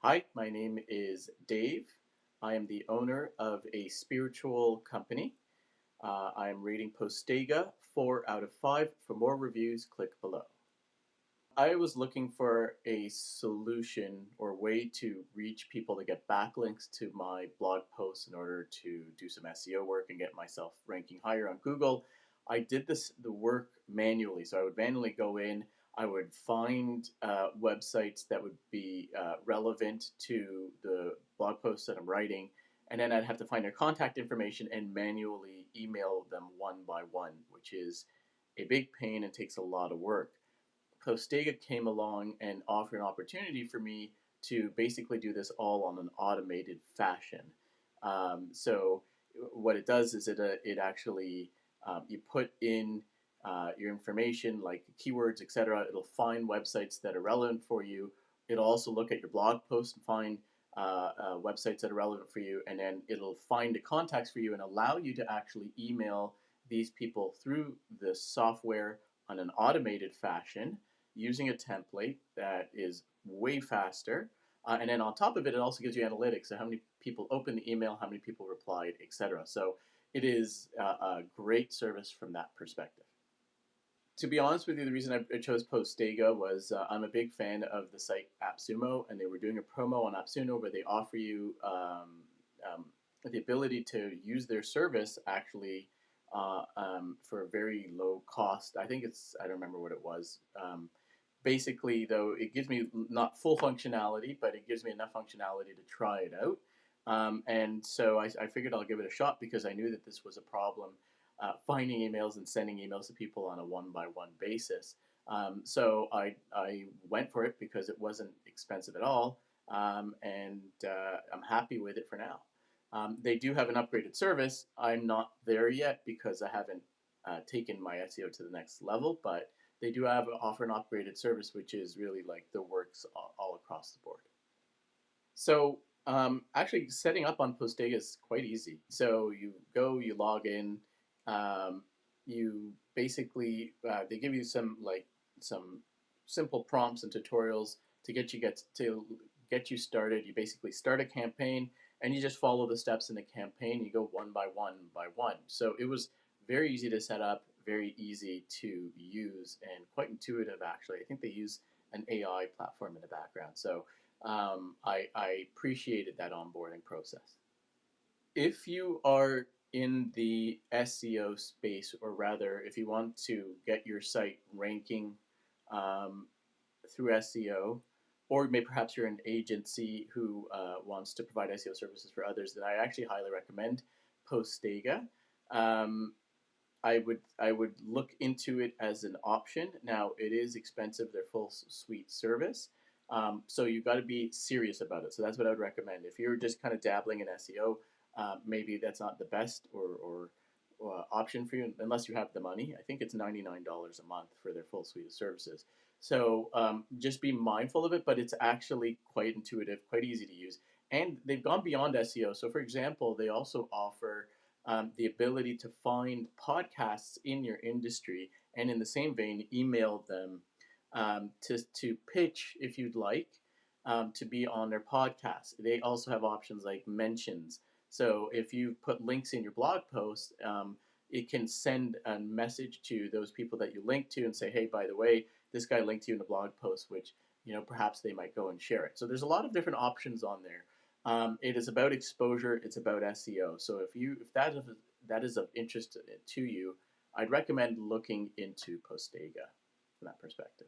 Hi, my name is Dave. I am the owner of a spiritual company. I am rating Postaga 4 out of 5. For more reviews, click below. I was looking for a solution or way to reach people to get backlinks to my blog posts in order to do some SEO work and get myself ranking higher on Google. I did the work manually, so I would manually go in. I would find websites that would be relevant to the blog posts that I'm writing, and then I'd have to find their contact information and manually email them one by one, which is a big pain and takes a lot of work. Postaga came along and offered an opportunity for me to basically do this all on an automated fashion. So what it does is it actually you put in your information like keywords, etc. It'll find websites that are relevant for you. It'll also look at your blog post and find websites that are relevant for you, and then it'll find the contacts for you and allow you to actually email these people through the software on an automated fashion using a template that is way faster. And then on top of it, it also gives you analytics of how many people opened the email, how many people replied, etc. So it is a great service from that perspective. To be honest with you, the reason I chose Postaga was I'm a big fan of the site AppSumo, and they were doing a promo on AppSumo where they offer you the ability to use their service actually for a very low cost. I think I don't remember what it was. Basically, though, it gives me not full functionality, but it gives me enough functionality to try it out. And so I figured I'll give it a shot because I knew that this was a problem finding emails and sending emails to people on a one-by-one basis. So I went for it because it wasn't expensive at all, and I'm happy with it for now. They do have an upgraded service. I'm not there yet because I haven't taken my SEO to the next level, but they do offer an upgraded service, which is really like the works all across the board. So actually, setting up on Postaga is quite easy. So you log in, you basically they give you some simple prompts and tutorials to get you started. You basically start a campaign and you just follow the steps in the campaign. You go one by one by one. So it was very easy to set up, very easy to use, and quite intuitive actually. I think they use an AI platform in the background. So I appreciated that onboarding process. If you are in the SEO space, or rather, if you want to get your site ranking um, through SEO, or maybe perhaps you're an agency who wants to provide SEO services for others, then I actually highly recommend Postaga. Um, I would look into it as an option. Now it is expensive, their full suite service, so you got to be serious about it. So that's what I would recommend. If you're just kind of dabbling in SEO, maybe that's not the best or option for you unless you have the money. I think it's $99 a month for their full suite of services. So just be mindful of it, but it's actually quite intuitive, quite easy to use, and they've gone beyond SEO. So for example, they also offer the ability to find podcasts in your industry, and in the same vein, email them to pitch if you'd like to be on their podcast. They also have options like mentions. So if you put links in your blog post, it can send a message to those people that you link to and say, hey, by the way, this guy linked to you in the blog post, which perhaps they might go and share it. So there's a lot of different options on there. It is about exposure. It's about SEO. So if that is of interest to you, I'd recommend looking into Postaga from that perspective.